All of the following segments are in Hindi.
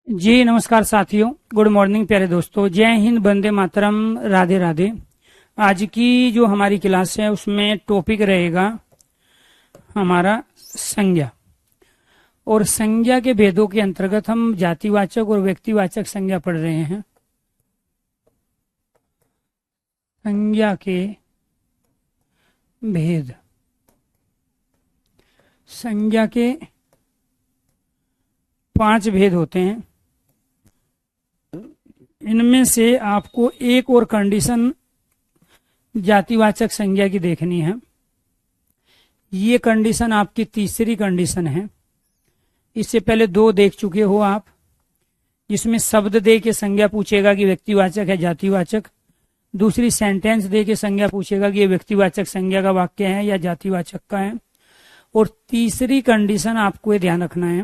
जी नमस्कार साथियों, गुड मॉर्निंग प्यारे दोस्तों। जय हिंद, वंदे मातरम, राधे राधे। आज की जो हमारी क्लास है उसमें टॉपिक रहेगा हमारा संज्ञा। और संज्ञा के भेदों के अंतर्गत हम जातिवाचक और व्यक्तिवाचक संज्ञा पढ़ रहे हैं। संज्ञा के भेद, संज्ञा के 5 भेद होते हैं। इनमें से आपको एक और कंडीशन जातिवाचक संज्ञा की देखनी है। ये कंडीशन आपकी तीसरी कंडीशन है। इससे पहले 2 देख चुके हो आप, जिसमें शब्द दे के संज्ञा पूछेगा कि व्यक्तिवाचक है जातिवाचक। दूसरी सेंटेंस दे के संज्ञा पूछेगा कि ये व्यक्तिवाचक संज्ञा का वाक्य है या जातिवाचक का है। और तीसरी कंडीशन आपको ये ध्यान रखना है,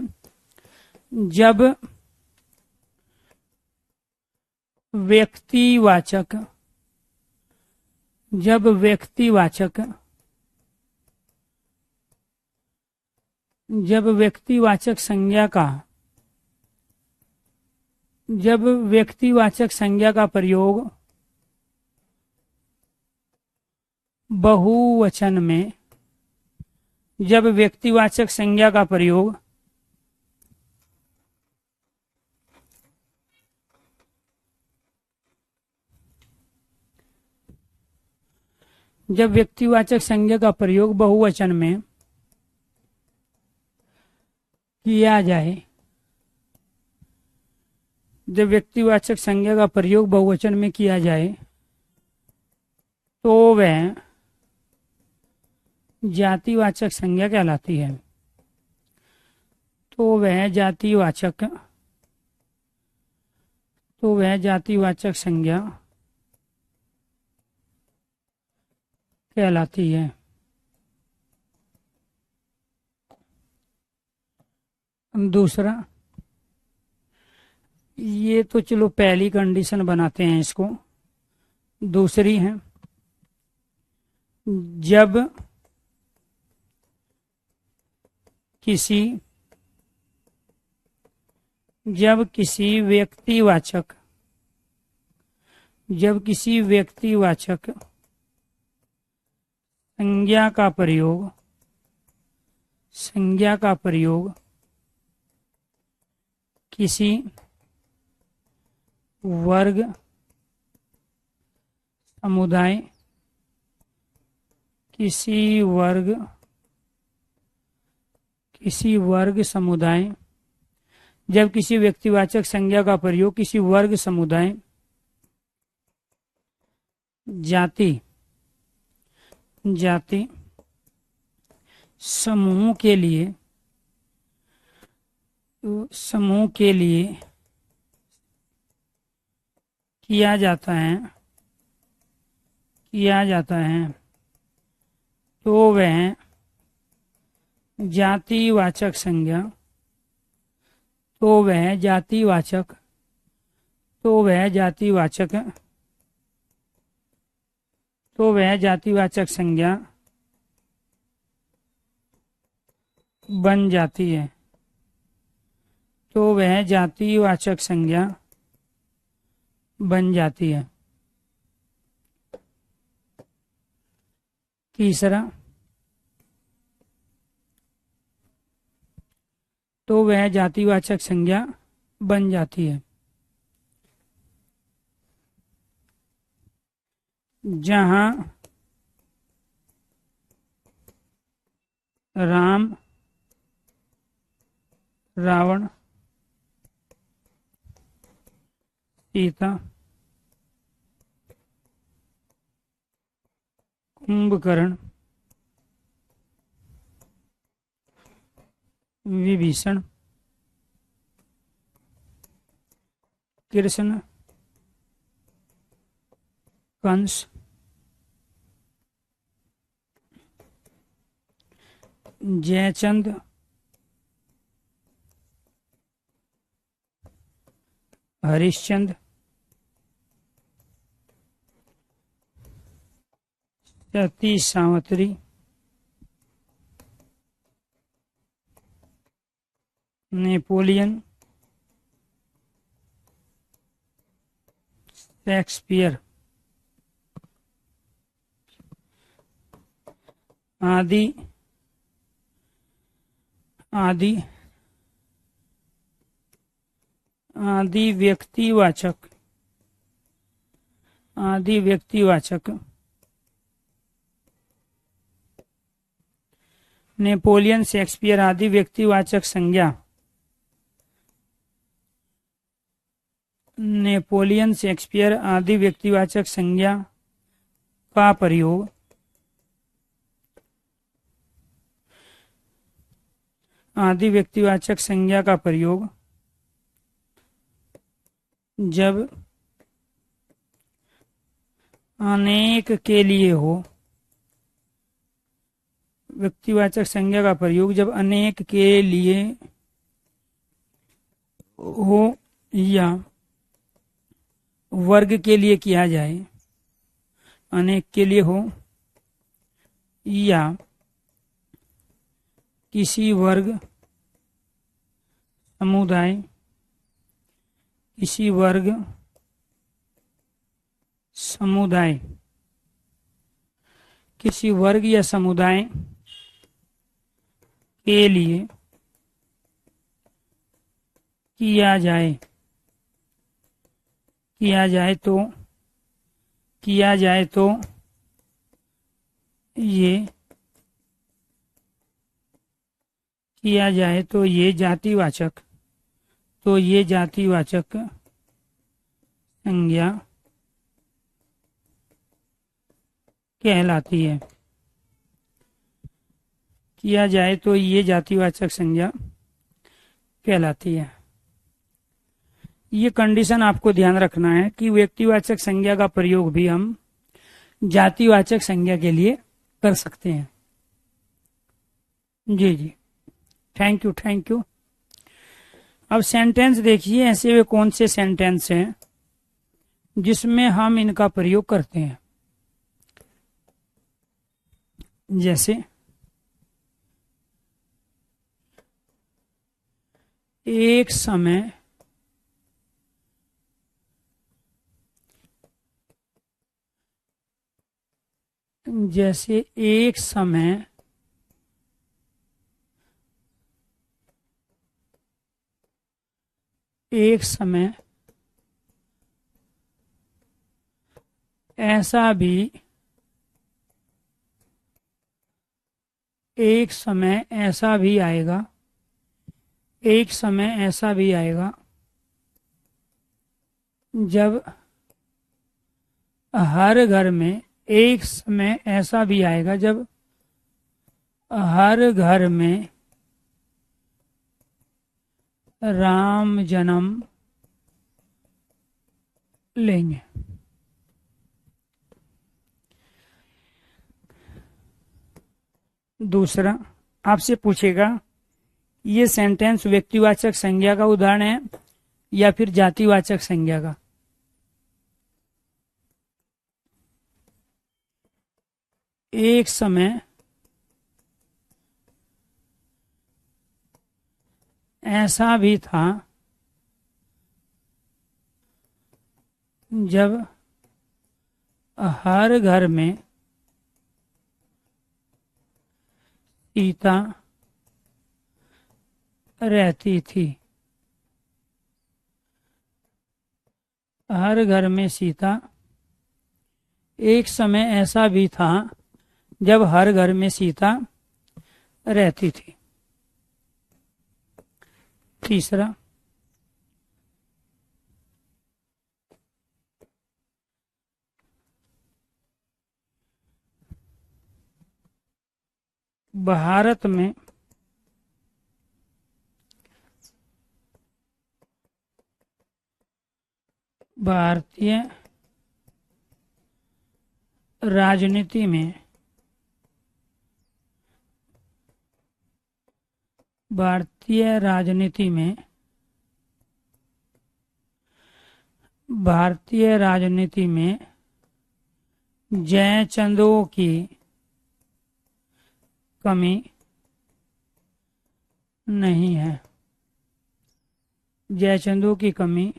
जब व्यक्तिवाचक संज्ञा का प्रयोग बहुवचन में, जब व्यक्तिवाचक संज्ञा का प्रयोग बहुवचन में किया जाए, जब व्यक्तिवाचक संज्ञा का प्रयोग बहुवचन में किया जाए तो वह जातिवाचक संज्ञा कहलाती है। तो वह जातिवाचक संज्ञा कहलाती है। दूसरा, ये तो चलो पहली कंडीशन बनाते हैं इसको। दूसरी है, जब किसी व्यक्तिवाचक संज्ञा का प्रयोग किसी वर्ग समुदाय जब किसी व्यक्तिवाचक संज्ञा का प्रयोग किसी वर्ग समुदाय जाति समूह के लिए किया जाता है तो वह जातिवाचक संज्ञा बन जाती है। तीसरा, तो वह जातिवाचक संज्ञा बन जाती है जहां राम, रावण, सीता, कुंभकर्ण, विभीषण, कृष्ण, कंस, जयचंद, हरिश्चंद्र, सती सावित्री, नेपोलियन, शेक्सपियर आदि आदि आदि व्यक्तिवाचक नेपोलियन शेक्सपियर आदि व्यक्तिवाचक संज्ञा नेपोलियन शेक्सपियर आदि व्यक्तिवाचक संज्ञा का प्रयोग आदि व्यक्तिवाचक संज्ञा का प्रयोग जब अनेक के लिए हो, व्यक्तिवाचक संज्ञा का प्रयोग जब अनेक के लिए हो या वर्ग के लिए किया जाए, अनेक के लिए हो या किसी वर्ग समुदाय किसी वर्ग या समुदाय के लिए किया जाए तो ये जातिवाचक संज्ञा कहलाती है। किया जाए तो ये जातिवाचक संज्ञा कहलाती है। ये कंडीशन आपको ध्यान रखना है कि व्यक्तिवाचक संज्ञा का प्रयोग भी हम जातिवाचक संज्ञा के लिए कर सकते हैं। जी, थैंक यू। अब सेंटेंस देखिए, ऐसे वे कौन से सेंटेंस हैं जिसमें हम इनका प्रयोग करते हैं। जैसे एक समय ऐसा भी आएगा जब हर घर में राम जन्म लेंगे। दूसरा, आपसे पूछेगा ये सेंटेंस व्यक्तिवाचक संज्ञा का उदाहरण है या फिर जातिवाचक संज्ञा का। एक समय ऐसा भी था जब हर घर में सीता रहती थी। एक समय ऐसा भी था जब हर घर में सीता रहती थी। तीसरा, भारत में भारतीय राजनीति में जयचंदों की कमी नहीं है। जयचंदों की कमी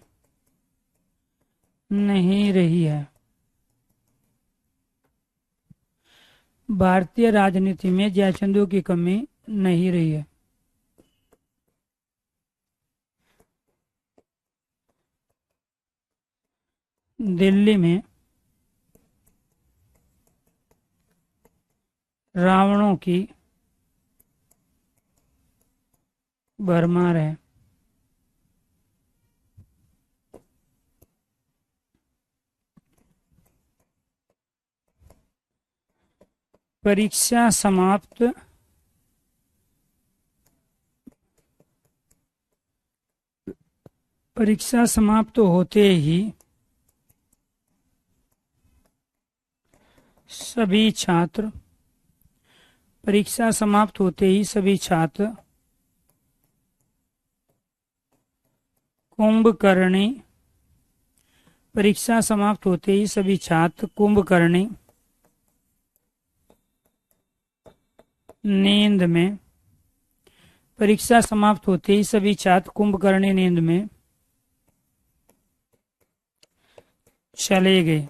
नहीं रही है। भारतीय राजनीति में जयचंदों की कमी नहीं रही है। दिल्ली में रावणों की भरमार है। परीक्षा समाप्त होते ही सभी छात्र कुंभकर्णी नींद में चले गए।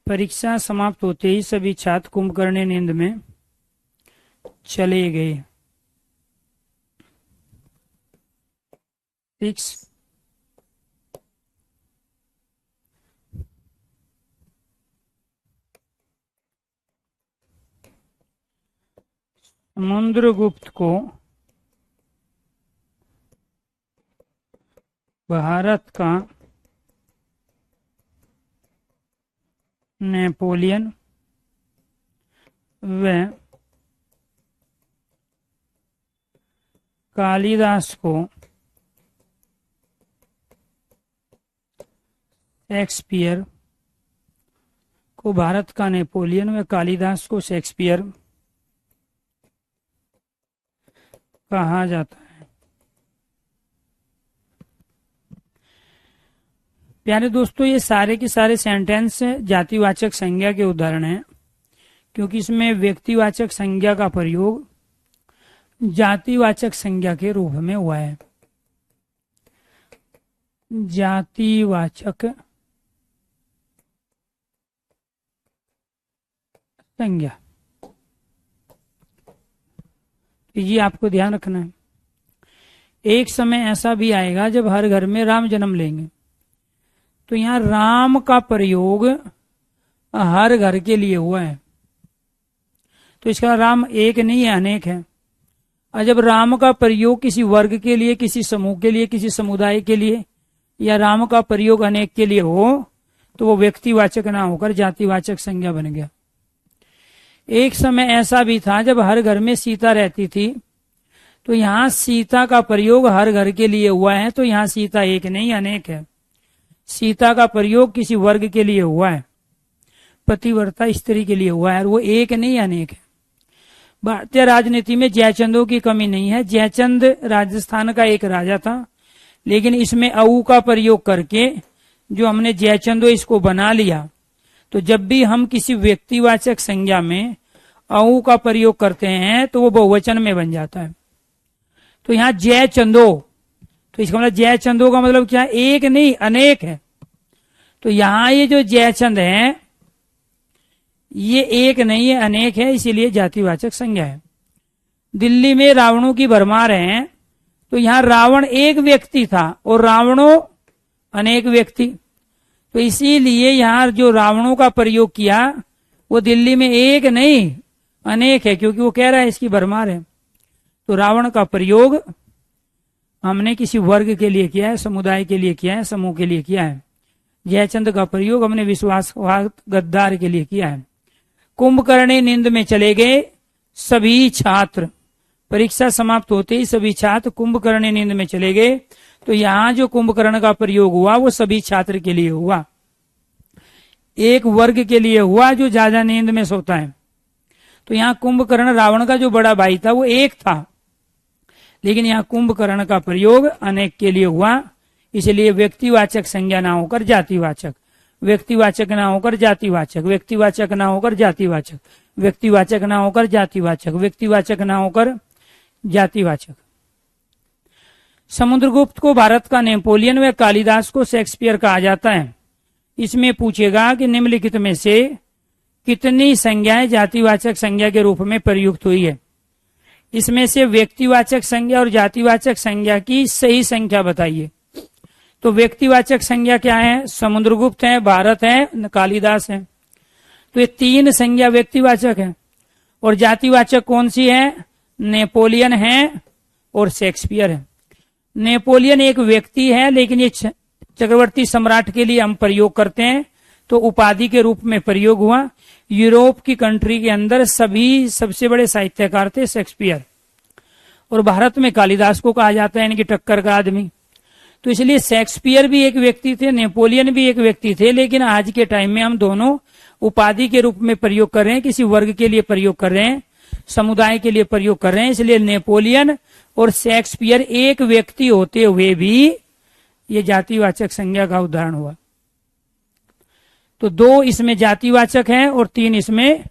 परीक्षा समाप्त होते ही सभी छात्र कुंभकर्णी नींद में चले गए। 6 समुद्रगुप्त को भारत का नेपोलियन व कालिदास को शेक्सपियर कहा जाता है। प्यारे दोस्तों, ये सारे के सारे सेंटेंस जातिवाचक संज्ञा के उदाहरण हैं, क्योंकि इसमें व्यक्तिवाचक संज्ञा का प्रयोग जातिवाचक संज्ञा के रूप में हुआ है। जातिवाचक संज्ञा, ये आपको ध्यान रखना है। एक समय ऐसा भी आएगा जब हर घर में राम जन्म लेंगे, तो यहाँ राम का प्रयोग हर घर के लिए हुआ है, तो इसका राम एक नहीं है, अनेक है। और जब राम का प्रयोग किसी वर्ग के लिए, किसी समूह के लिए, किसी समुदाय के लिए, या राम का प्रयोग अनेक के लिए हो, तो वो व्यक्तिवाचक ना होकर जातिवाचक संज्ञा बन गया। एक समय ऐसा भी था जब हर घर में सीता रहती थी, तो यहाँ सीता का प्रयोग हर घर के लिए हुआ है, तो यहाँ सीता एक नहीं अनेक है। सीता का प्रयोग किसी वर्ग के लिए हुआ है, पतिव्रता स्त्री के लिए हुआ है, और वो एक नहीं अनेक है। भारतीय राजनीति में जयचंदों की कमी नहीं है। जयचंद राजस्थान का एक राजा था, लेकिन इसमें अऊ का प्रयोग करके जो हमने जयचंदो इसको बना लिया, तो जब भी हम किसी व्यक्तिवाचक संज्ञा में अऊ का प्रयोग करते हैं तो वो बहुवचन में बन जाता है। तो यहाँ जयचंदो, तो इसका मतलब जयचंदो का मतलब क्या है? एक नहीं अनेक है। तो यहाँ ये जो जयचंद है ये एक नहीं है अनेक है, इसीलिए जातिवाचक संज्ञा है। दिल्ली में रावणों की भरमार है, तो यहाँ रावण एक व्यक्ति था और रावणों अनेक व्यक्ति, तो इसीलिए यहाँ जो रावणों का प्रयोग किया वो दिल्ली में एक नहीं अनेक है, क्योंकि वो कह रहा है इसकी भरमार है। तो रावण का प्रयोग हमने किसी वर्ग के लिए किया है, समुदाय के लिए किया है, समूह के लिए किया है। जयचंद का प्रयोग हमने विश्वासघात गद्दार के लिए किया है। कुंभकर्णी नींद में चले गए सभी छात्र, परीक्षा समाप्त होते ही सभी छात्र कुंभकर्णी नींद में चले गए। तो यहाँ जो कुंभकर्ण का प्रयोग हुआ वो सभी छात्र के लिए हुआ, एक वर्ग के लिए हुआ जो ज्यादा नींद में सोता है। तो यहाँ कुंभकर्ण रावण का जो बड़ा भाई था वो एक था, लेकिन यहाँ कुंभकर्ण का प्रयोग अनेक के लिए हुआ, इसलिए व्यक्तिवाचक संज्ञा ना होकर जातिवाचक, व्यक्तिवाचक ना होकर जातिवाचक, व्यक्तिवाचक ना होकर जातिवाचक, व्यक्तिवाचक ना होकर जातिवाचक, व्यक्तिवाचक ना होकर जातिवाचक। समुद्रगुप्त को भारत का नेपोलियन व कालिदास को शेक्सपियर कहा जाता है। इसमें पूछेगा कि निम्नलिखित में से कितनी संज्ञाएं जातिवाचक संज्ञा के रूप में प्रयुक्त हुई है। इसमें से व्यक्तिवाचक संज्ञा और जातिवाचक संज्ञा की सही संख्या बताइए। तो व्यक्तिवाचक संज्ञा क्या है? समुद्रगुप्त है, भारत है, कालिदास है। तो ये तीन संज्ञा व्यक्तिवाचक है। और जातिवाचक कौन सी है? नेपोलियन है और शेक्सपियर है। नेपोलियन एक व्यक्ति है, लेकिन ये चक्रवर्ती सम्राट के लिए हम प्रयोग करते हैं, तो उपाधि के रूप में प्रयोग हुआ। यूरोप की कंट्री के अंदर सभी सबसे बड़े साहित्यकार थे शेक्सपियर, और भारत में कालिदास को कहा जाता है इनकी टक्कर का आदमी। तो इसलिए शेक्सपियर भी एक व्यक्ति थे, नेपोलियन भी एक व्यक्ति थे, लेकिन आज के टाइम में हम दोनों उपाधि के रूप में प्रयोग कर रहे हैं, किसी वर्ग के लिए प्रयोग कर रहे हैं, समुदाय के लिए प्रयोग कर रहे हैं। इसलिए नेपोलियन और शेक्सपियर एक व्यक्ति होते हुए भी ये जातिवाचक संज्ञा का उदाहरण हुआ। तो 2 इसमें जातिवाचक हैं और 3 इसमें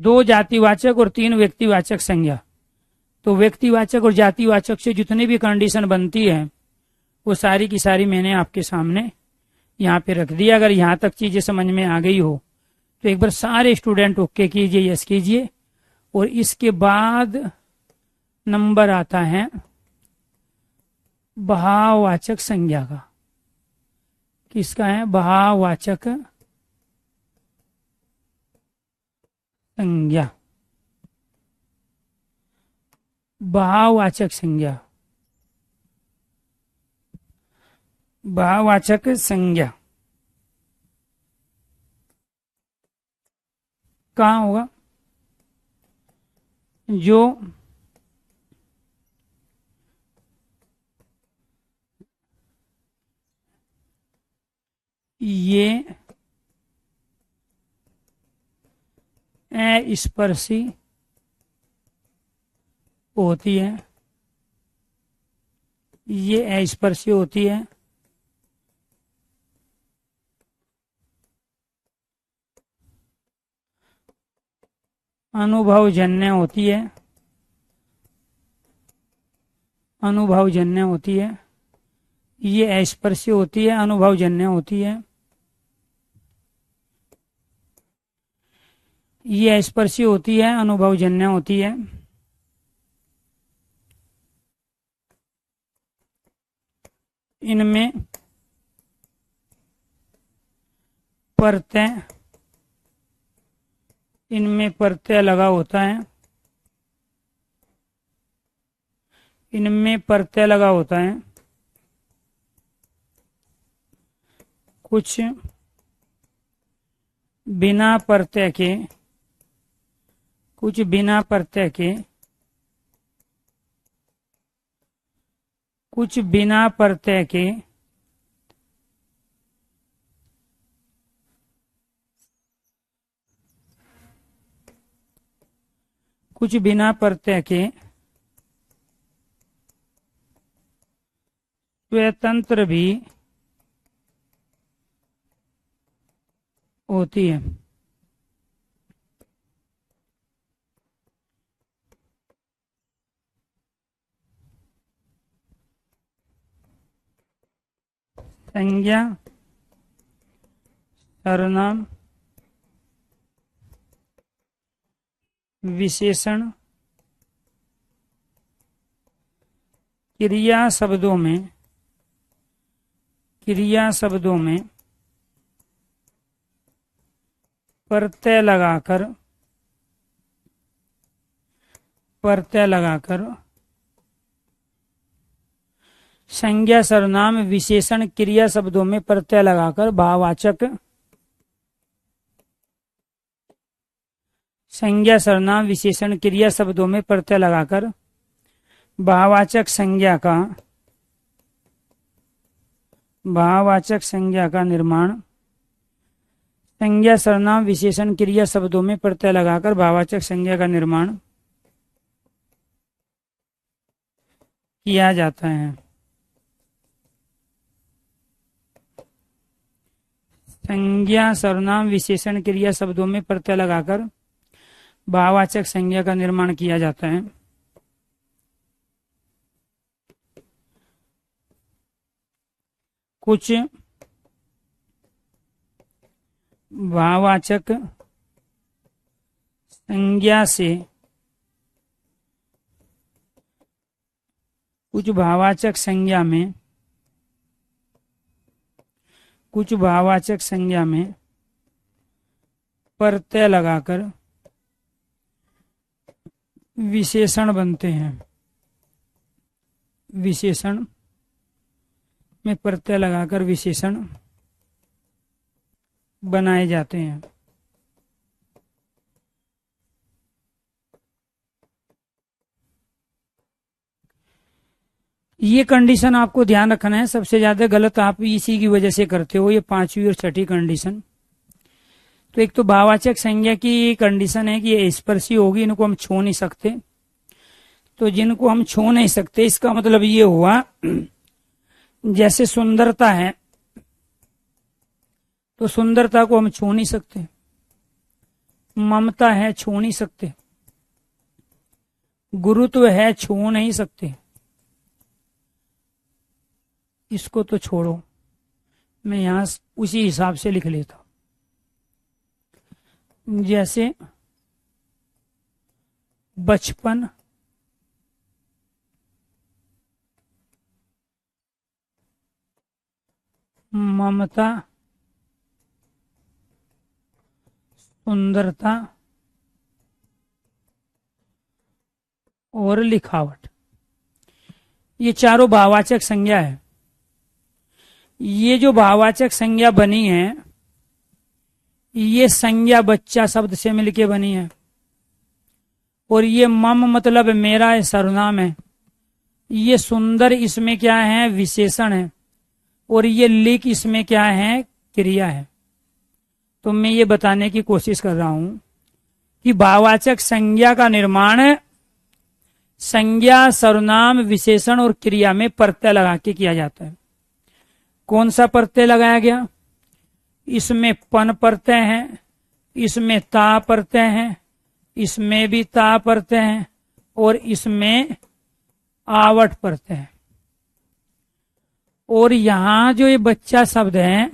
दो जातिवाचक और 3 व्यक्तिवाचक संज्ञा। तो व्यक्तिवाचक और जातिवाचक से जितनी भी कंडीशन बनती है वो सारी की सारी मैंने आपके सामने यहाँ पे रख दिया। अगर यहाँ तक चीजें समझ में आ गई हो तो एक बार सारे स्टूडेंट ओके कीजिए, यस कीजिए। और इसके बाद नंबर आता है भाववाचक संज्ञा का। किसका है? भाववाचक संज्ञा। भाववाचक संज्ञा, भाववाचक संज्ञा कहाँ होगा? जो ये अस्पर्शी होती है, ये अस्पर्शी होती है, अनुभवजन्य होती है, अनुभवजन्य होती है, ये अस्पर्शी होती है, अनुभवजन्य होती है, ये स्पर्शी होती है, अनुभवजन्य होती है। इनमें प्रत्यय, इनमें प्रत्यय लगा होता है, इनमें प्रत्यय लगा होता है। कुछ बिना प्रत्यय के, कुछ बिना प्रत्यय के, कुछ बिना प्रत्यय के, कुछ बिना प्रत्यय के स्वतंत्र भी होती है। संज्ञा, सर्वनाम, विशेषण, क्रिया शब्दों में, क्रिया शब्दों में प्रत्यय लगाकर, प्रत्यय लगाकर, संज्ञा सर्वनाम विशेषण क्रिया शब्दों में प्रत्यय लगाकर भाववाचक, संज्ञा सर्वनाम विशेषण क्रिया शब्दों में प्रत्यय लगाकर भाववाचक संज्ञा का, भाववाचक संज्ञा का निर्माण, संज्ञा सर्वनाम विशेषण क्रिया शब्दों में प्रत्यय लगाकर भाववाचक संज्ञा का निर्माण किया जाता है। संज्ञा सर्वनाम विशेषण क्रिया शब्दों में प्रत्यय लगाकर भाववाचक संज्ञा का निर्माण किया जाता है। कुछ भाववाचक संज्ञा से कुछ भाववाचक संज्ञा में प्रत्यय लगाकर विशेषण बनते हैं। विशेषण में प्रत्यय लगाकर विशेषण बनाए जाते हैं। ये कंडीशन आपको ध्यान रखना है। सबसे ज्यादा गलत आप इसी की वजह से करते हो, ये पांचवी और छठी कंडीशन। तो एक तो भाववाचक संज्ञा की कंडीशन है कि ये स्पर्शी होगी, इनको हम छू नहीं सकते। तो जिनको हम छू नहीं सकते इसका मतलब ये हुआ, जैसे सुंदरता है तो सुंदरता को हम छू नहीं सकते, ममता है छू नहीं सकते, गुरुत्व है छू नहीं सकते। इसको तो छोड़ो, मैं यहां उसी हिसाब से लिख लेता हूं। जैसे बचपन, ममता, सुंदरता और लिखावट, ये चारों भाववाचक संज्ञा है। ये जो भाववाचक संज्ञा बनी है, ये संज्ञा बच्चा शब्द से मिलके बनी है। और ये मम मतलब मेरा है, सर्वनाम है। ये सुंदर इसमें क्या है, विशेषण है। और ये लिख इसमें क्या है, क्रिया है। तो मैं ये बताने की कोशिश कर रहा हूं कि भाववाचक संज्ञा का निर्माण संज्ञा सर्वनाम विशेषण और क्रिया में प्रत्यय लगा के किया जाता है। कौन सा प्रत्यय लगाया गया? इसमें पन प्रत्यय है, इसमें ता प्रत्यय है, इसमें भी ता प्रत्यय है और इसमें आवट प्रत्यय है। और यहां जो ये बच्चा शब्द है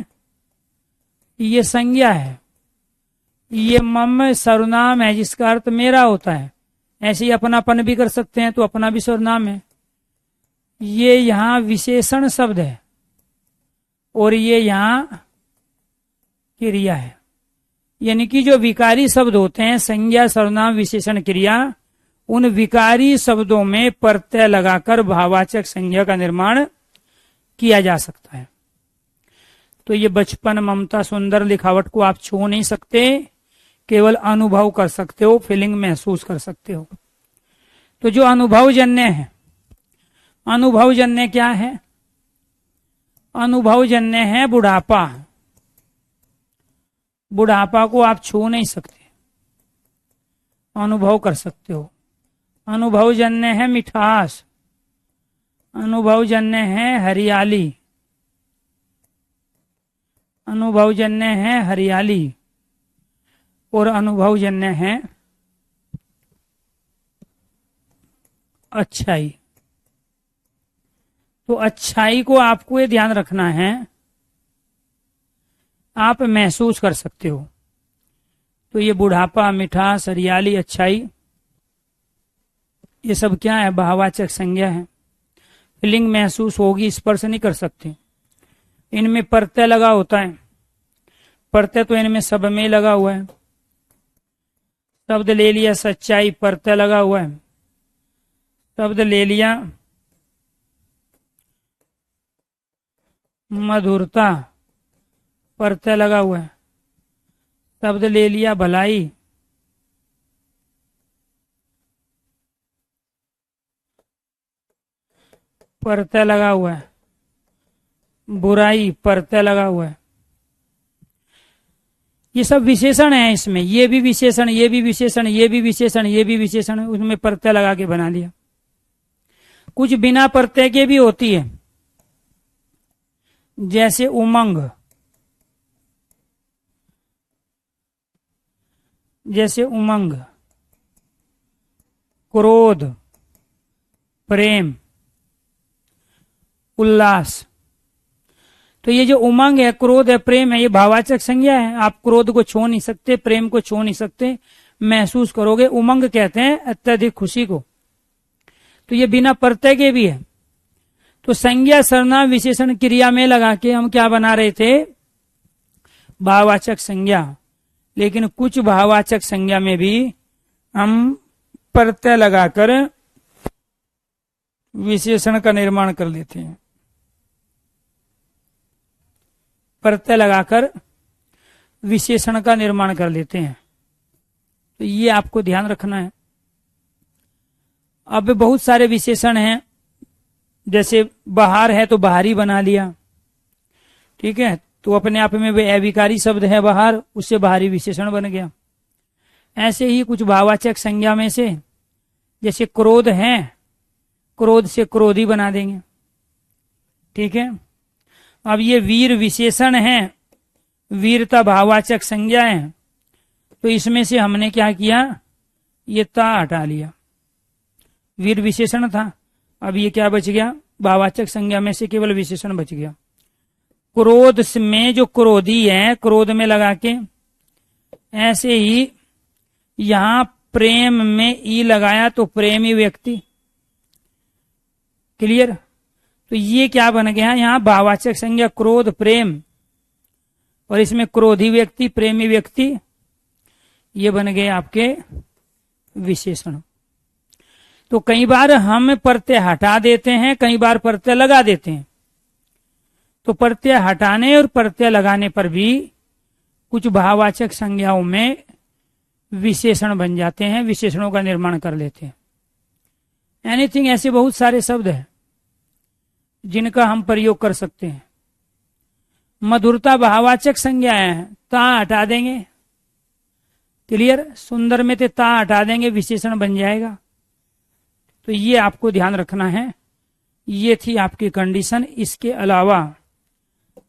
ये संज्ञा है, ये मम सर्वनाम है जिसका अर्थ मेरा होता है। ऐसे ही अपनापन भी कर सकते हैं, तो अपना भी सर्वनाम है। ये यहां विशेषण शब्द है और ये यहां क्रिया है। यानी कि जो विकारी शब्द होते हैं, संज्ञा सर्वनाम विशेषण क्रिया, उन विकारी शब्दों में प्रत्यय लगाकर भाववाचक संज्ञा का निर्माण किया जा सकता है। तो ये बचपन, ममता, सुंदर, लिखावट को आप छू नहीं सकते, केवल अनुभव कर सकते हो, फीलिंग महसूस कर सकते हो। तो जो अनुभवजन्य है, अनुभवजन्य क्या है? अनुभवजन्य है बुढ़ापा। बुढ़ापा को आप छू नहीं सकते, अनुभव कर सकते हो। अनुभवजन्य है मिठास, अनुभवजन्य है हरियाली, अनुभवजन्य है हरियाली और अनुभवजन्य है अच्छाई। तो अच्छाई को आपको ये ध्यान रखना है, आप महसूस कर सकते हो। तो ये बुढ़ापा, मिठास, हरियाली, अच्छाई, ये सब क्या है? भाववाचक संज्ञा है। फीलिंग महसूस होगी, स्पर्श नहीं कर सकते। इनमें प्रत्यय लगा होता है, प्रत्यय तो इनमें सब में लगा हुआ है। शब्द ले लिया सच्चाई, प्रत्यय लगा हुआ है। शब्द ले लिया मधुरता, प्रत्यय लगा हुआ है। शब्द ले लिया भलाई, प्रत्यय लगा हुआ है। बुराई, प्रत्यय लगा हुआ है। ये सब विशेषण है इसमें, ये भी विशेषण, ये भी विशेषण, ये भी विशेषण, ये भी विशेषण, उसमें प्रत्यय लगा के बना लिया। कुछ बिना प्रत्यय के भी होती है, जैसे उमंग, जैसे उमंग, क्रोध, प्रेम, उल्लास। तो ये जो उमंग है, क्रोध है, प्रेम है, ये भाववाचक संज्ञा है। आप क्रोध को छू नहीं सकते, प्रेम को छू नहीं सकते, महसूस करोगे। उमंग कहते हैं अत्यधिक खुशी को। तो ये बिना प्रत्यय के भी है। तो संज्ञा सर्वनाम विशेषण क्रिया में लगा के हम क्या बना रहे थे? भाववाचक संज्ञा। लेकिन कुछ भाववाचक संज्ञा में भी हम प्रत्यय लगाकर विशेषण का निर्माण कर लेते हैं। प्रत्यय लगाकर विशेषण का निर्माण कर लेते हैं। तो ये आपको ध्यान रखना है। अब बहुत सारे विशेषण हैं, जैसे बाहर है तो बाहरी बना लिया, ठीक है, तो अपने आप में वे अविकारी शब्द है बाहर, उससे बाहरी विशेषण बन गया। ऐसे ही कुछ भाववाचक संज्ञा में से, जैसे क्रोध है, क्रोध से क्रोधी बना देंगे, ठीक है। अब ये वीर विशेषण है, वीरता भाववाचक संज्ञा है, तो इसमें से हमने क्या किया? ये ता हटा लिया। वीर विशेषण था, अब ये क्या बच गया? भाववाचक संज्ञा में से केवल विशेषण बच गया। क्रोध में जो क्रोधी है, क्रोध में लगा के, ऐसे ही यहां प्रेम में ई लगाया तो प्रेमी व्यक्ति। क्लियर? तो ये क्या बन गया? यहां भाववाचक संज्ञा क्रोध, प्रेम, और इसमें क्रोधी व्यक्ति, प्रेमी व्यक्ति, ये बन गए आपके विशेषण। तो कई बार हम प्रत्यय हटा देते हैं, कई बार प्रत्यय लगा देते हैं। तो प्रत्यय हटाने और प्रत्यय लगाने पर भी कुछ भाववाचक संज्ञाओं में विशेषण बन जाते हैं, विशेषणों का निर्माण कर लेते हैं। एनीथिंग, ऐसे बहुत सारे शब्द हैं जिनका हम प्रयोग कर सकते हैं। मधुरता भाववाचक संज्ञा है, ता हटा देंगे। क्लियर? सुंदर में ते ता हटा देंगे, विशेषण बन जाएगा। तो ये आपको ध्यान रखना है। ये थी आपकी कंडीशन। इसके अलावा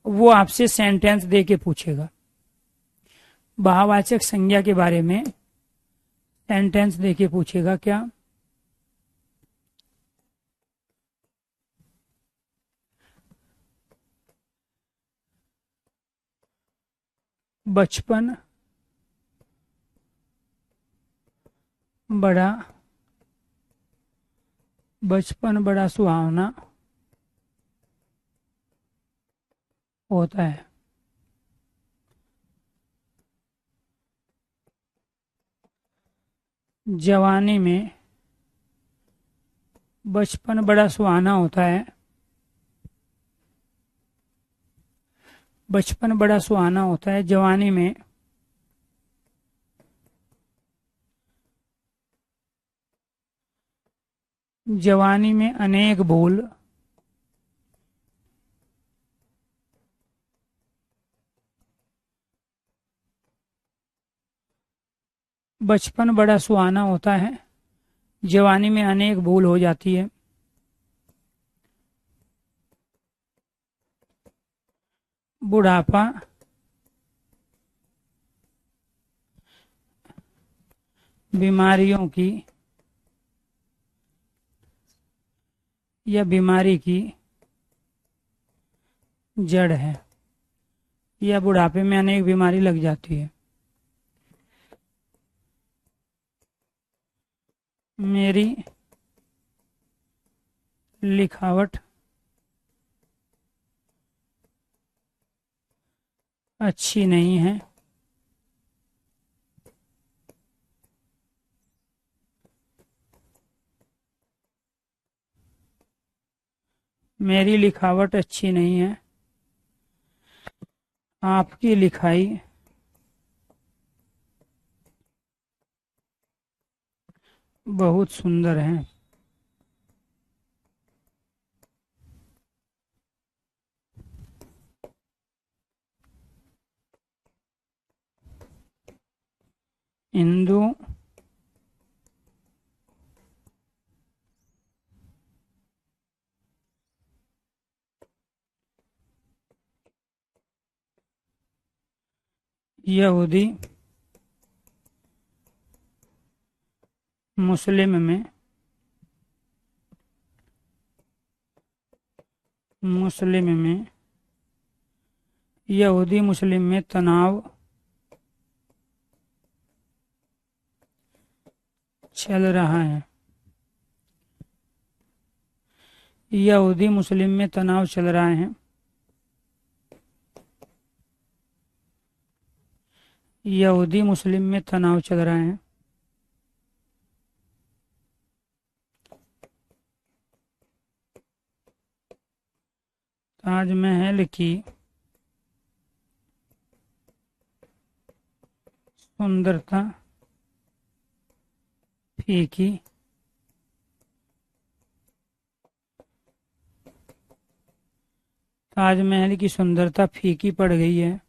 वो आपसे सेंटेंस दे के पूछेगा भाववाचक संज्ञा के बारे में, सेंटेंस दे के पूछेगा। क्या? बचपन बड़ा सुहावना होता है। जवानी में बचपन बड़ा सुहाना होता है। बचपन बड़ा सुहाना होता है। जवानी में अनेक भूल बचपन बड़ा सुहाना होता है, जवानी में अनेक भूल हो जाती है। बुढ़ापा बीमारियों की या बीमारी की जड़ है, या बुढ़ापे में अनेक बीमारी लग जाती है। मेरी लिखावट अच्छी नहीं है। मेरी लिखावट अच्छी नहीं है। आपकी लिखाई बहुत सुंदर है। इंदु यहूदी मुस्लिम में यहूदी मुस्लिम में तनाव चल रहा है। यहूदी मुस्लिम में तनाव चल रहा है। यहूदी मुस्लिम में तनाव चल रहा है। ताजमहल की सुंदरता फीकी ताजमहल की सुंदरता फीकी पड़ गई है।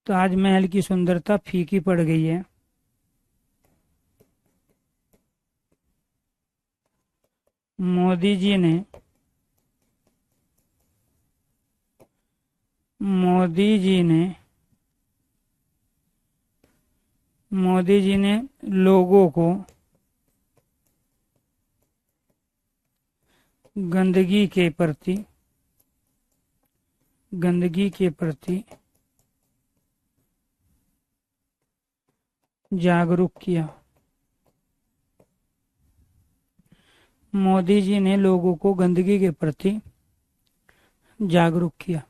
ताजमहल की सुंदरता फीकी पड़ गई है। मोदी जी ने लोगों को गंदगी के प्रति जागरूक किया। मोदी जी ने लोगों को गंदगी के प्रति जागरूक किया।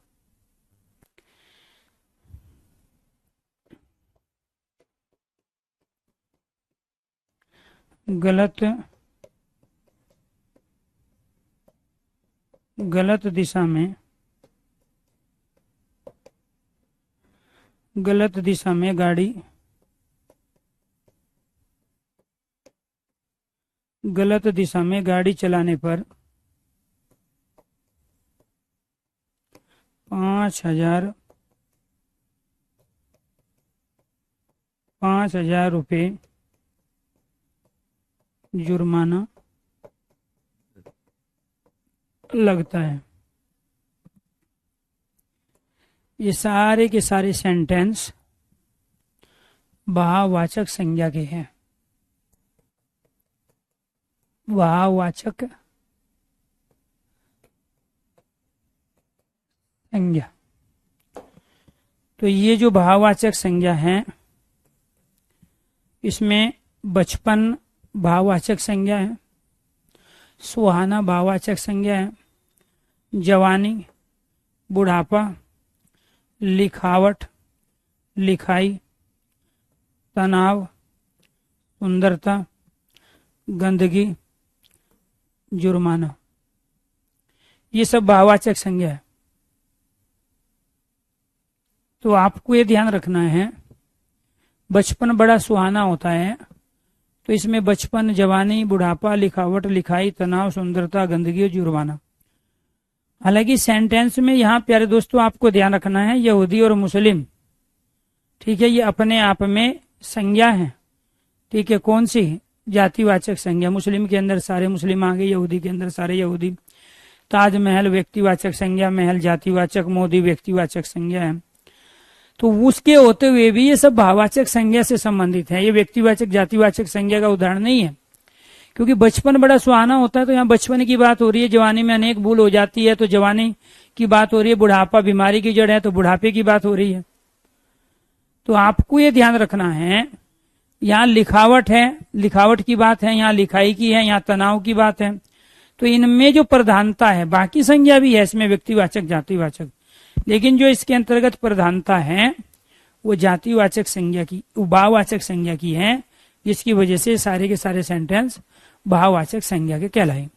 गलत दिशा में गाड़ी चलाने पर 5,000 रुपये जुर्माना लगता है। ये सारे के सारे सेंटेंस भाववाचक संज्ञा के हैं। भाववाचक संज्ञा। तो ये जो भाववाचक संज्ञा है, इसमें बचपन भाववाचक संज्ञा है, सुहाना भाववाचक संज्ञा है, जवानी, बुढ़ापा, लिखावट, लिखाई, तनाव, सुंदरता, गंदगी, जुर्माना, ये सब भाववाचक संज्ञा है। तो आपको ये ध्यान रखना है, बचपन बड़ा सुहाना होता है, तो इसमें बचपन, जवानी, बुढ़ापा, लिखावट, लिखाई, तनाव, सुंदरता, गंदगी और जुर्माना। हालांकि सेंटेंस में यहाँ प्यारे दोस्तों आपको ध्यान रखना है, यहूदी और मुस्लिम, ठीक है, ये अपने आप में संज्ञा है। ठीक है, कौन सी? जातिवाचक संज्ञा। मुस्लिम के अंदर सारे मुस्लिम आ गए, यहूदी के अंदर सारे यहूदी। ताजमहल व्यक्तिवाचक संज्ञा, महल जातिवाचक, मोदी व्यक्तिवाचक संज्ञा है। तो उसके होते हुए भी ये सब भाववाचक संज्ञा से संबंधित है। ये व्यक्तिवाचक जातिवाचक संज्ञा का उदाहरण नहीं है, क्योंकि बचपन बड़ा सुहाना होता है, तो यहाँ बचपन की बात हो रही है। जवानी में अनेक भूल हो जाती है, तो जवानी की बात हो रही है। बुढ़ापा बीमारी की जड़ है, तो बुढ़ापे की बात हो रही है। तो आपको ये ध्यान रखना है, यहाँ लिखावट है, लिखावट की बात है, यहाँ लिखाई की है, यहाँ तनाव की बात है। तो इनमें जो प्रधानता है, बाकी संज्ञा भी है इसमें व्यक्तिवाचक जातिवाचक, लेकिन जो इसके अंतर्गत प्रधानता है वो जातिवाचक संज्ञा की, भाववाचक संज्ञा की है, जिसकी वजह से सारे के सारे सेंटेंस भाववाचक संज्ञा के कहलाए।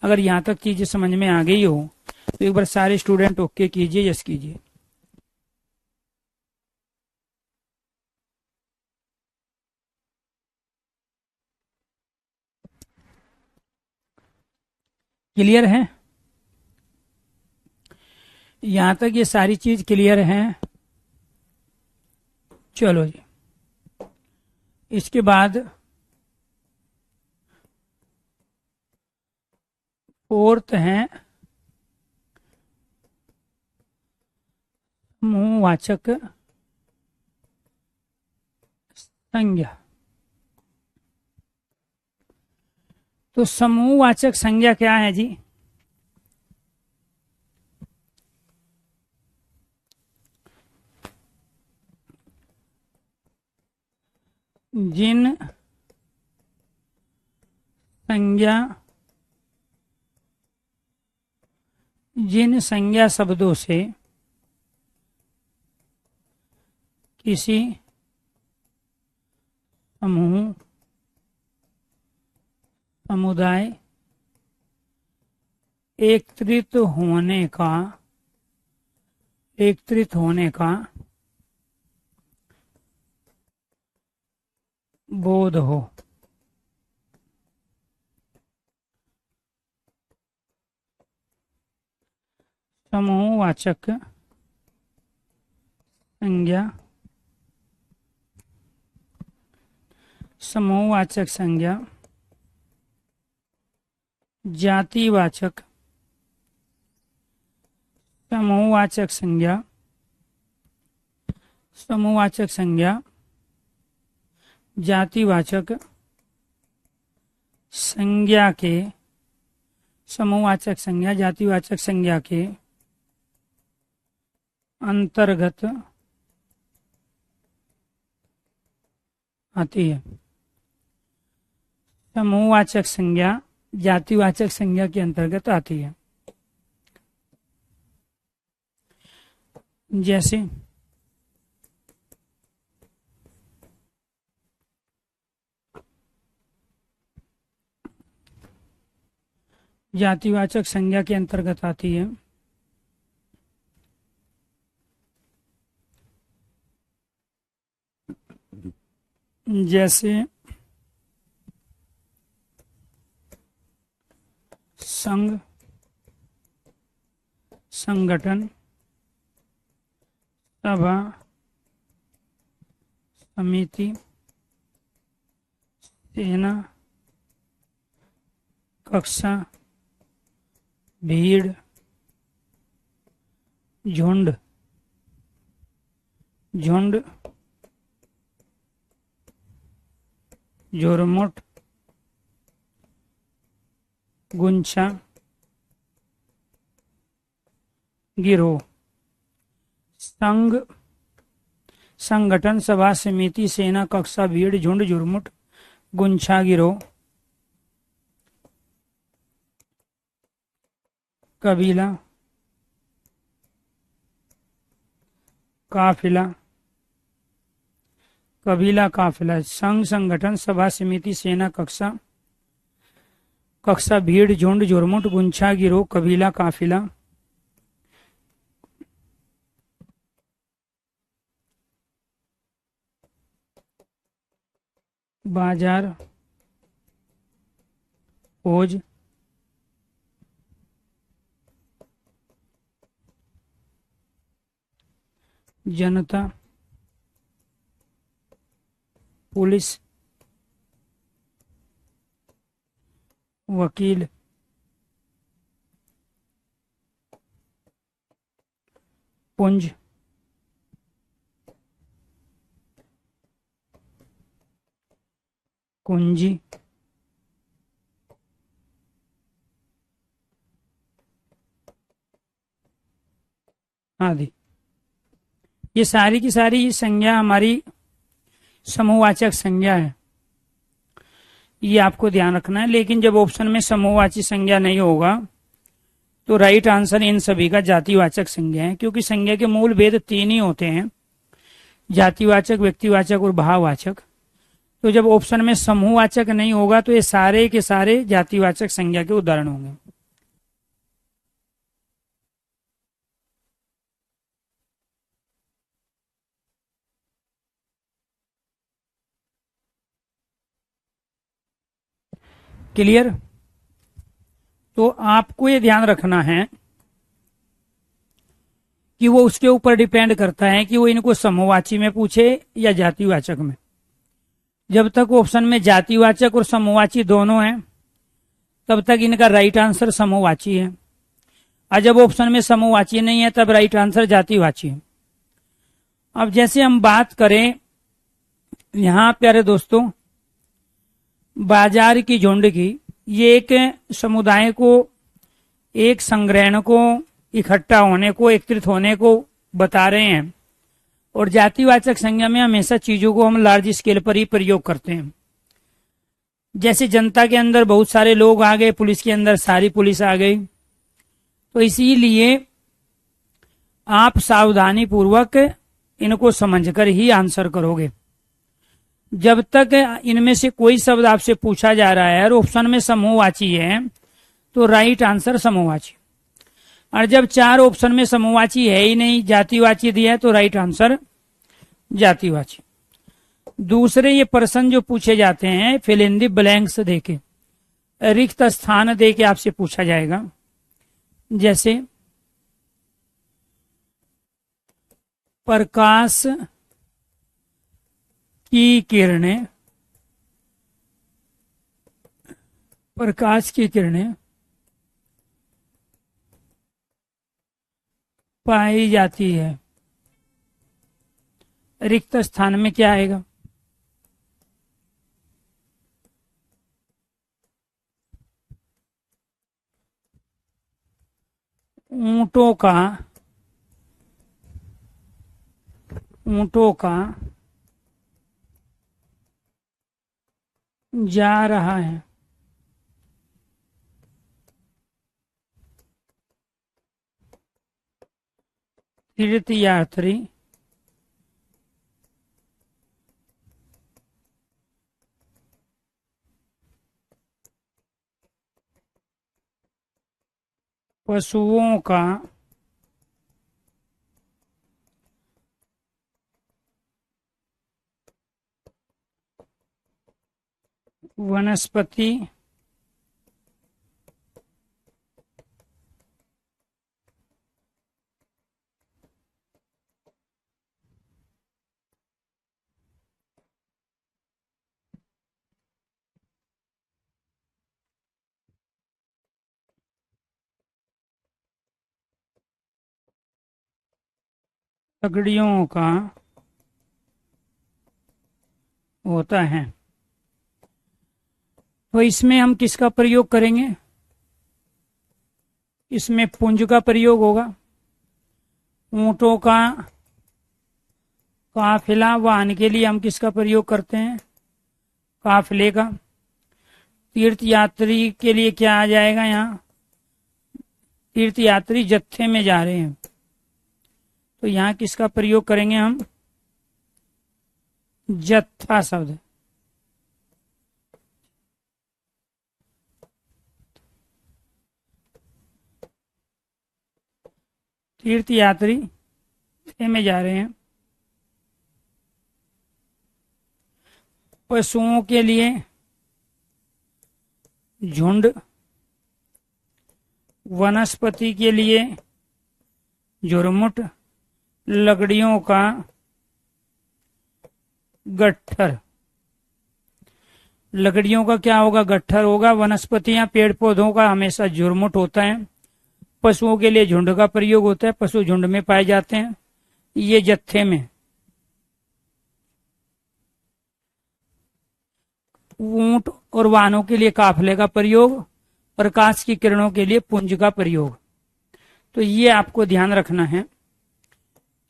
अगर यहाँ तक चीजें समझ में आ गई हो तो एक बार सारे स्टूडेंट ओके कीजिए, यस कीजिए। क्लियर है? यहां तक ये सारी चीज क्लियर है? चलो जी, इसके बाद फोर्थ है समूहवाचक संज्ञा। तो समूहवाचक संज्ञा क्या है जी? जिन संज्ञा शब्दों से किसी समूह, समुदाय एकत्रित होने का बोध हो। समूहवाचक संज्ञा जातिवाचक जातिवाचक संज्ञा के अंतर्गत आती है। समूहवाचक संज्ञा जातिवाचक संज्ञा के अंतर्गत आती है। जैसे जातिवाचक संज्ञा के अंतर्गत आती है जैसे संघ, संगठन, सभा, समिति, सेना, कक्षा, भीड़, झुंड, झुरमुट, गुंछा, गिरोह। संघ, संगठन, सभा, समिति, सेना, कक्षा, भीड़, झुंड, झुरमुट, गुंछा, गिरोह। कबीला, काफिला, संघ, संगठन, सभा, समिति, सेना, कक्षा, भीड़, झुंड, झुरमुट, गुंछा, गिरोह, कबीला, काफिला। बाजार, फौज, जनता, पुलिस, वकील, पुंज, कुंजी, आदि। ये सारी की सारी संज्ञा हमारी समूहवाचक संज्ञा है, ये आपको ध्यान रखना है। लेकिन जब ऑप्शन में समूहवाची संज्ञा नहीं होगा तो राइट आंसर इन सभी का जातिवाचक संज्ञा है, क्योंकि संज्ञा के मूल भेद तीन ही होते हैं, जातिवाचक, व्यक्तिवाचक और भाववाचक। तो जब ऑप्शन में समूहवाचक नहीं होगा तो ये सारे के सारे जातिवाचक संज्ञा के उदाहरण होंगे। क्लियर? तो आपको ये ध्यान रखना है कि वो उसके ऊपर डिपेंड करता है कि वो इनको समूहवाची में पूछे या जातिवाचक में। जब तक ऑप्शन में जातिवाचक और समूहवाची दोनों हैं तब तक इनका राइट आंसर समूहवाची है, और जब ऑप्शन में समूहवाची नहीं है तब राइट आंसर जातिवाची है। अब जैसे हम बात करें यहाँ प्यारे दोस्तों, बाजार की झुंड की, ये एक समुदाय को, एक संग्रहण को, इकट्ठा होने को, एकत्रित होने को बता रहे हैं। और जातिवाचक संज्ञा में हमेशा चीजों को हम लार्ज स्केल पर ही प्रयोग करते हैं। जैसे जनता के अंदर बहुत सारे लोग आ गए, पुलिस के अंदर सारी पुलिस आ गई, तो इसीलिए आप सावधानी पूर्वक इनको समझकर ही आंसर करोगे। जब तक इनमें से कोई शब्द आपसे पूछा जा रहा है और ऑप्शन में समूहवाची है तो राइट आंसर समूहवाची, और जब 4 ऑप्शन में समूहवाची है ही नहीं, जातिवाची दिया है, तो राइट आंसर जातिवाची। दूसरे ये प्रश्न जो पूछे जाते हैं फिल इन द ब्लैंक्स देके, रिक्त स्थान देके आपसे पूछा जाएगा। जैसे प्रकाश की किरणें, प्रकाश की किरणें पाई जाती है, रिक्त स्थान में क्या आएगा? ऊंटों का जा रहा है। तीर्थयात्री पशुओं का वनस्पति लकड़ियों का होता है। तो इसमें हम किसका प्रयोग करेंगे? इसमें पुंज का प्रयोग होगा। ऊंटों का काफिला, वाहन के लिए हम किसका प्रयोग करते हैं? काफिले का। तीर्थयात्री के लिए क्या आ जाएगा यहाँ? तीर्थयात्री जत्थे में जा रहे हैं, तो यहाँ किसका प्रयोग करेंगे हम? जत्था शब्द। तीर्थयात्री में जा रहे हैं। पशुओं के लिए झुंड, वनस्पति के लिए झुरमुट, लकड़ियों का गट्ठर। लकड़ियों का क्या होगा? गट्ठर होगा। वनस्पतियां, पेड़ पौधों का हमेशा झुरमुट होता है। पशुओं के लिए झुंड का प्रयोग होता है, पशु झुंड में पाए जाते हैं। ये जत्थे में। ऊंट और वाहनों के लिए काफले का प्रयोग, प्रकाश की किरणों के लिए पुंज का प्रयोग। तो ये आपको ध्यान रखना है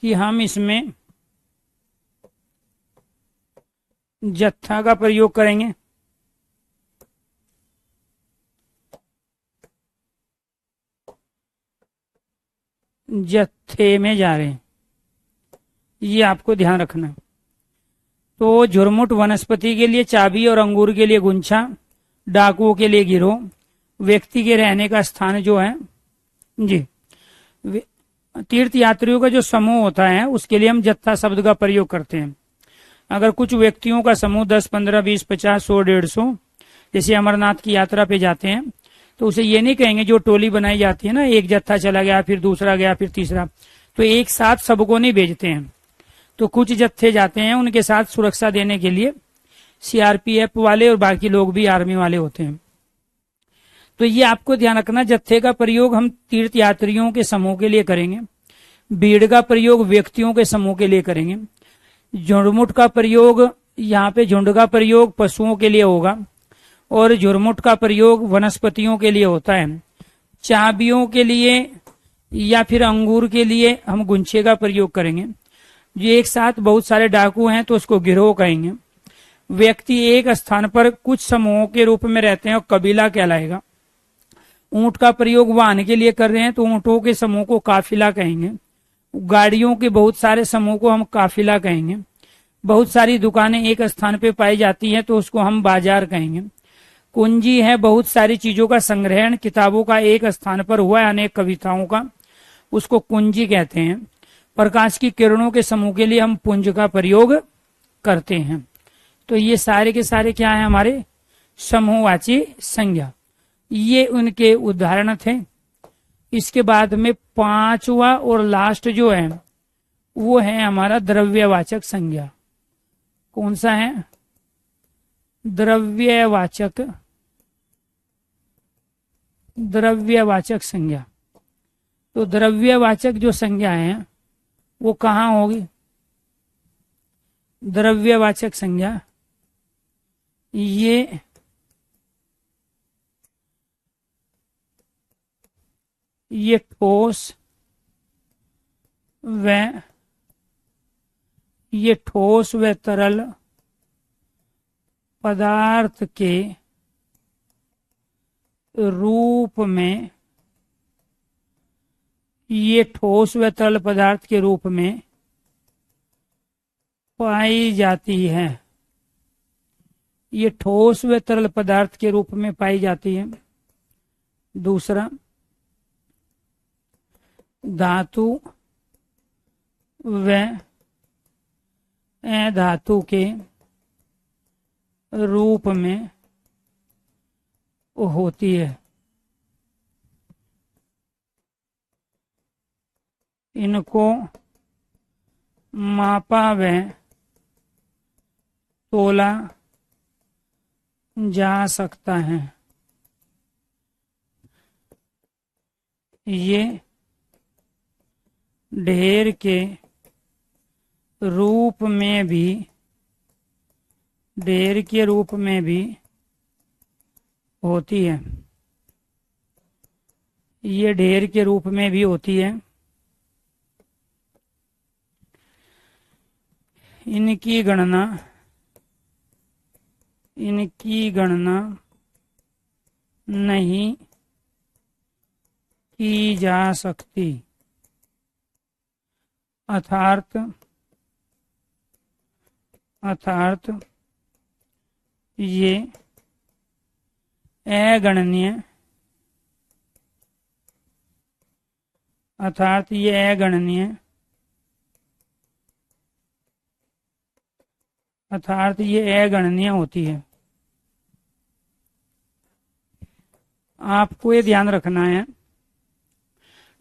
कि हम इसमें जत्था का प्रयोग करेंगे। जत्थे में जा रहे हैं, ये आपको ध्यान रखना है। तो झुरमुट वनस्पति के लिए चाबी और अंगूर के लिए गुंछा, डाकुओं के लिए गिरोह, व्यक्ति के रहने का स्थान जो है जी, तीर्थ यात्रियों का जो समूह होता है उसके लिए हम जत्था शब्द का प्रयोग करते हैं। अगर कुछ व्यक्तियों का समूह 10, 15, 20, 50, 100, 150 जैसे अमरनाथ की यात्रा पे जाते हैं तो उसे ये नहीं कहेंगे, जो टोली बनाई जाती है ना, एक जत्था चला गया, फिर दूसरा गया, फिर तीसरा, तो एक साथ सबको नहीं भेजते हैं। तो कुछ जत्थे जाते हैं, उनके साथ सुरक्षा देने के लिए सीआरपीएफ वाले और बाकी लोग भी आर्मी वाले होते हैं। तो ये आपको ध्यान रखना, जत्थे का प्रयोग हम तीर्थ यात्रियों के समूह के लिए करेंगे, भीड़ का प्रयोग व्यक्तियों के समूह के लिए करेंगे, झुरमुट का प्रयोग यहाँ पे झुंड का प्रयोग पशुओं के लिए होगा और झुरमुट का प्रयोग वनस्पतियों के लिए होता है। चाबियों के लिए या फिर अंगूर के लिए हम गुंछे का प्रयोग करेंगे। जो एक साथ बहुत सारे डाकू हैं तो उसको गिरोह कहेंगे। व्यक्ति एक स्थान पर कुछ समूहों के रूप में रहते हैं और कबीला कहलाएगा। ऊंट का प्रयोग वाहन के लिए कर रहे हैं तो ऊंटों के समूह को काफिला कहेंगे। गाड़ियों के बहुत सारे समूह को हम काफिला कहेंगे। बहुत सारी दुकानें एक स्थान पे पाई जाती हैं तो उसको हम बाजार कहेंगे। कुंजी है बहुत सारी चीजों का संग्रहण, किताबों का एक स्थान पर हुआ है, अनेक कविताओं का, उसको कुंजी कहते हैं। प्रकाश की किरणों के समूह के लिए हम पुंज का प्रयोग करते हैं। तो ये सारे के सारे क्या है, हमारे समूहवाची संज्ञा। ये उनके उदाहरण थे। इसके बाद में पांचवा और लास्ट जो है वो है हमारा द्रव्यवाचक संज्ञा। कौन सा है? द्रव्यवाचक संज्ञा। तो द्रव्यवाचक जो संज्ञा है वो कहाँ होगी? द्रव्यवाचक संज्ञा ये ठोस व तरल पदार्थ के रूप में, ये ठोस व तरल पदार्थ के रूप में पाई जाती है। ये ठोस व तरल पदार्थ के रूप में पाई जाती है। दूसरा, धातु व अधातु के रूप में होती है। इनको मापा व तोला जा सकता है। ये ढेर के रूप में भी होती है। ये ढेर के रूप में भी होती है। इनकी गणना नहीं की जा सकती। अर्थात ये अगणनीय होती है। आपको ये ध्यान रखना है,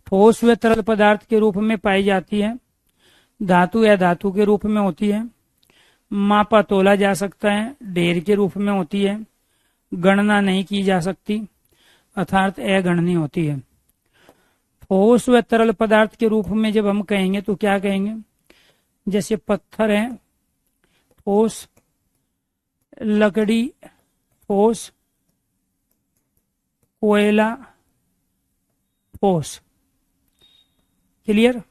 ठोस व तरल पदार्थ के रूप में पाई जाती है, धातु या धातु के रूप में होती है, मापा तोला जा सकता है, ढेर के रूप में होती है, गणना नहीं की जा सकती, अर्थात अगणनीय होती है। ठोस व तरल पदार्थ के रूप में जब हम कहेंगे तो क्या कहेंगे? जैसे पत्थर है ठोस, लकड़ी ठोस, कोयला ठोस। क्लियर?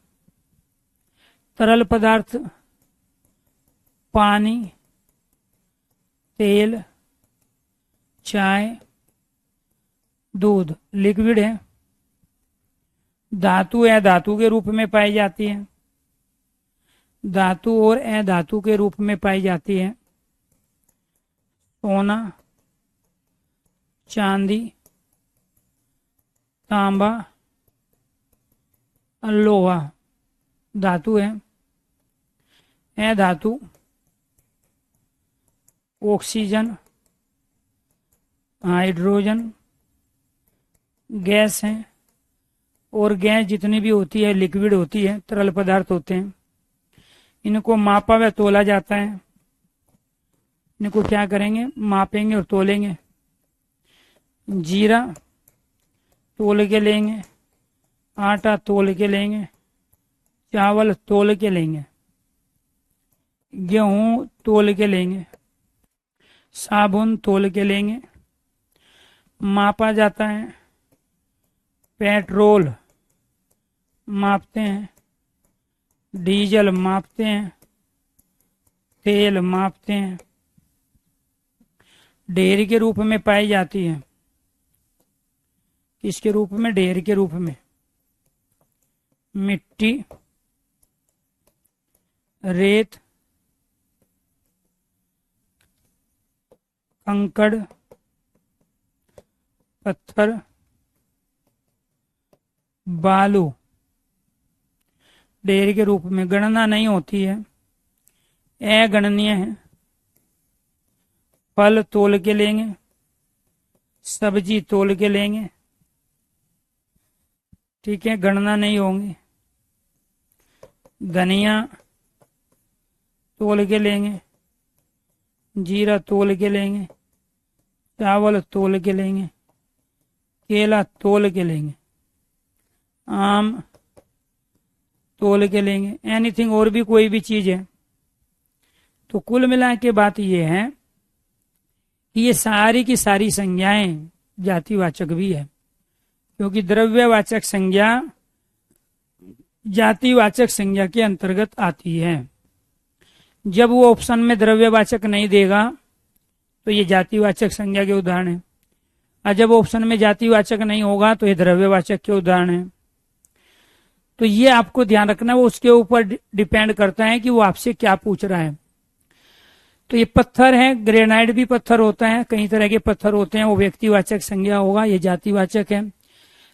तरल पदार्थ पानी, तेल, चाय, दूध लिक्विड है। धातु या धातु के रूप में पाई जाती है, धातु और अधातु के रूप में पाई जाती है। सोना, चांदी, तांबा, लोहा धातु है। अधातु ऑक्सीजन, हाइड्रोजन गैस है, और गैस जितनी भी होती है लिक्विड होती है, तरल पदार्थ होते हैं। इनको मापा व तोला जाता है। इनको क्या करेंगे? मापेंगे और तोलेंगे। जीरा तोल के लेंगे, आटा तोल के लेंगे, चावल तोल के लेंगे, गेहूं तोल के लेंगे, साबुन तोल के लेंगे। मापा जाता है, पेट्रोल मापते हैं, डीजल मापते हैं, तेल मापते हैं। ढेर के रूप में पाई जाती है। किसके रूप में? ढेर के रूप में। मिट्टी, रेत, कंकड़, पत्थर, बालू ढेर के रूप में। गणना नहीं होती है, अगणनीय है। फल तोल के लेंगे, सब्जी तोल के लेंगे, ठीक है, गणना नहीं होंगी। धनिया तोल के लेंगे, जीरा तोल के लेंगे, चावल तोल के लेंगे, केला तोल के लेंगे, आम तोल के लेंगे, एनीथिंग और भी कोई भी चीज है। तो कुल मिला के बात यह है कि ये सारी की सारी संज्ञाएं जातिवाचक भी है, क्योंकि द्रव्यवाचक संज्ञा जातिवाचक संज्ञा के अंतर्गत आती है। जब वो ऑप्शन में द्रव्यवाचक नहीं देगा तो ये जातिवाचक संज्ञा के उदाहरण है, और जब ऑप्शन में जातिवाचक नहीं होगा तो ये द्रव्यवाचक के उदाहरण है। तो ये आपको ध्यान रखना, वो उसके ऊपर डिपेंड करता है कि वो आपसे क्या पूछ रहा है। तो ये पत्थर है, ग्रेनाइट भी पत्थर होता है, कई तरह के पत्थर होते हैं, वो व्यक्तिवाचक संज्ञा होगा, ये जातिवाचक है।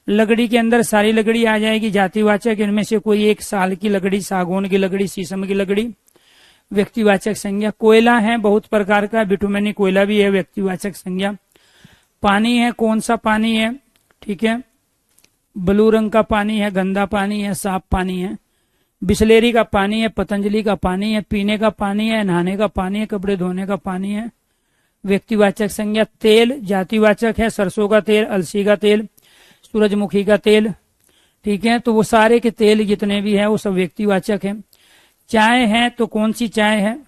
लकड़ी के अंदर सारी लकड़ी आ जाएगी, जातिवाचक। इनमें से कोई एक साल की लकड़ी, सागौन की लकड़ी, शीशम की लकड़ी, व्यक्तिवाचक संज्ञा। कोयला है बहुत प्रकार का, बिटुमेनी कोयला भी है, व्यक्तिवाचक संज्ञा। पानी है, कौन सा पानी है, ठीक है, ब्लू रंग का पानी है, गंदा पानी है, साफ पानी है, बिस्लेरी का पानी है, पतंजलि का पानी है, पीने का पानी है, नहाने का पानी है, कपड़े धोने का पानी है, व्यक्तिवाचक संज्ञा। तेल जातिवाचक है, सरसों का तेल, अलसी का तेल, सूरजमुखी का तेल, ठीक है। तो वो सारे के तेल जितने भी है वो सब व्यक्तिवाचक है। चाय है तो कौन सी चाय है,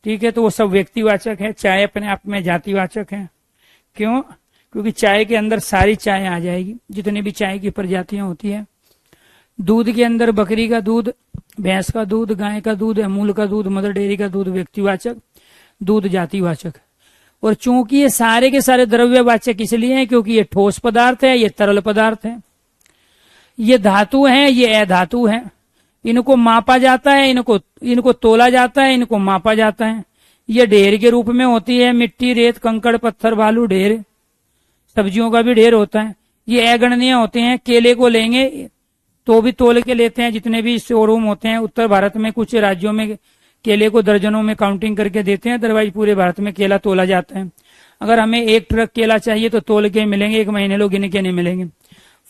ठीक है, तो वो सब व्यक्तिवाचक है। चाय अपने आप में जातिवाचक है। क्यों? क्योंकि चाय के अंदर सारी चाय आ जाएगी, जितनी भी चाय की प्रजातियां होती है। दूध के अंदर बकरी का दूध, भैंस का दूध, गाय का दूध, अमूल का दूध, मदर डेयरी का दूध व्यक्तिवाचक, दूध जातिवाचक। और चूंकि ये सारे के सारे द्रव्यवाचक इसलिए हैं क्योंकि ये ठोस पदार्थ है, ये तरल पदार्थ है, ये धातु है, ये अधातु है। इनको मापा जाता है, इनको तोला जाता है, इनको मापा जाता है। ये ढेर के रूप में होती है, मिट्टी, रेत, कंकड़, पत्थर, बालू ढेर। सब्जियों का भी ढेर होता है। ये अगणनीय होते हैं। केले को लेंगे तो भी तोल के लेते हैं, जितने भी शोरूम होते हैं। उत्तर भारत में कुछ राज्यों में केले को दर्जनों में काउंटिंग करके देते हैं, अदरवाइज पूरे भारत में केला तोला जाता है। अगर हमें 1 ट्रक केला चाहिए तो तोल के मिलेंगे, 1 महीने लोग गिन के नहीं मिलेंगे।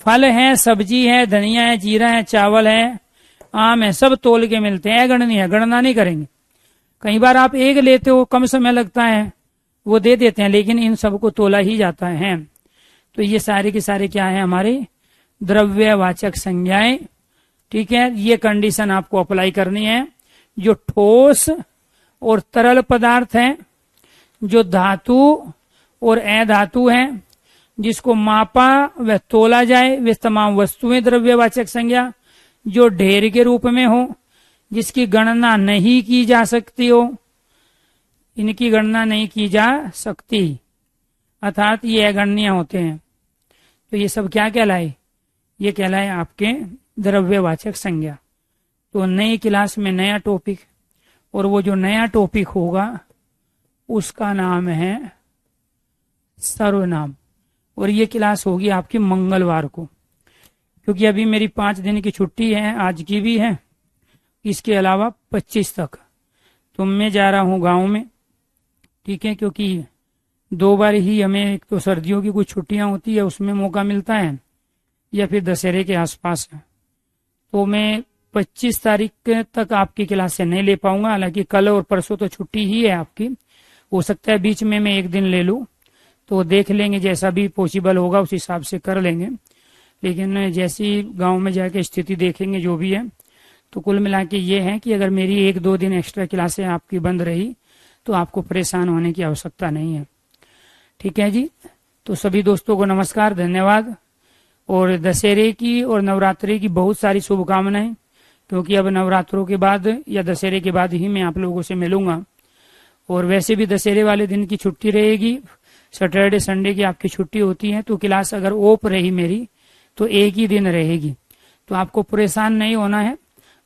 फल है, सब्जी है, धनिया है, जीरा है, चावल है, आम है, सब तोल के मिलते हैं। अगणनीय है, गणना नहीं करेंगे। कई बार आप एक लेते हो, कम समय लगता है, वो दे देते हैं, लेकिन इन सबको तोला ही जाता है। तो ये सारे के सारे क्या है, हमारे द्रव्यवाचक संज्ञाएं, ठीक है। ये कंडीशन आपको अप्लाई करनी है। जो ठोस और तरल पदार्थ है, जो धातु और अधातु है, जिसको मापा व तोला जाए, वे तमाम वस्तुएं द्रव्यवाचक संज्ञा। जो ढेर के रूप में हो, जिसकी गणना नहीं की जा सकती हो, इनकी गणना नहीं की जा सकती, अर्थात ये अगणनीय होते हैं। तो ये सब क्या कहलाए? ये कहलाए आपके द्रव्यवाचक संज्ञा। तो नई क्लास में नया टॉपिक, और वो जो नया टॉपिक होगा उसका नाम है सर्वनाम। और ये क्लास होगी आपकी मंगलवार को, क्योंकि अभी मेरी 5 दिन की छुट्टी है, आज की भी है, इसके अलावा 25 तक। तो मैं जा रहा हूँ गांव में, ठीक है, क्योंकि 2 बार ही हमें, एक तो सर्दियों की कुछ छुट्टियां होती है उसमें मौका मिलता है, या फिर दशहरे के आसपास है। तो मैं 25 तारीख तक आपकी क्लास से नहीं ले पाऊंगा। हालांकि कल और परसों तो छुट्टी ही है आपकी, हो सकता है बीच में मैं 1 दिन ले लूं, तो देख लेंगे, जैसा भी पॉसिबल होगा उस हिसाब से कर लेंगे। लेकिन जैसी गांव में जाके स्थिति देखेंगे जो भी है। तो कुल मिला के ये है कि अगर मेरी 1-2 दिन एक्स्ट्रा क्लासें आपकी बंद रही तो आपको परेशान होने की आवश्यकता नहीं है। ठीक है जी। तो सभी दोस्तों को नमस्कार, धन्यवाद। और दशहरे की और नवरात्रि की बहुत सारी शुभकामनाएं, क्योंकि अब नवरात्रों के बाद या दशहरे के बाद ही मैं आप लोगों से मिलूंगा। और वैसे भी दशहरे वाले दिन की छुट्टी रहेगी, सैटरडे संडे की आपकी छुट्टी होती है, तो क्लास अगर ओप रही मेरी तो एक ही दिन रहेगी, तो आपको परेशान नहीं होना है।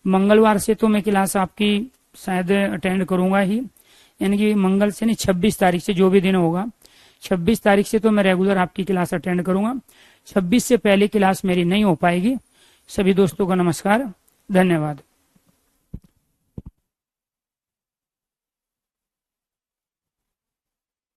मंगलवार से तो मैं क्लास आपकी शायद अटेंड करूंगा ही, यानी कि मंगल से नहीं 26 तारीख से, जो भी दिन होगा 26 तारीख से तो मैं रेगुलर आपकी क्लास अटेंड करूंगा। 26 से पहले क्लास मेरी नहीं हो पाएगी। सभी दोस्तों को नमस्कार, धन्यवाद।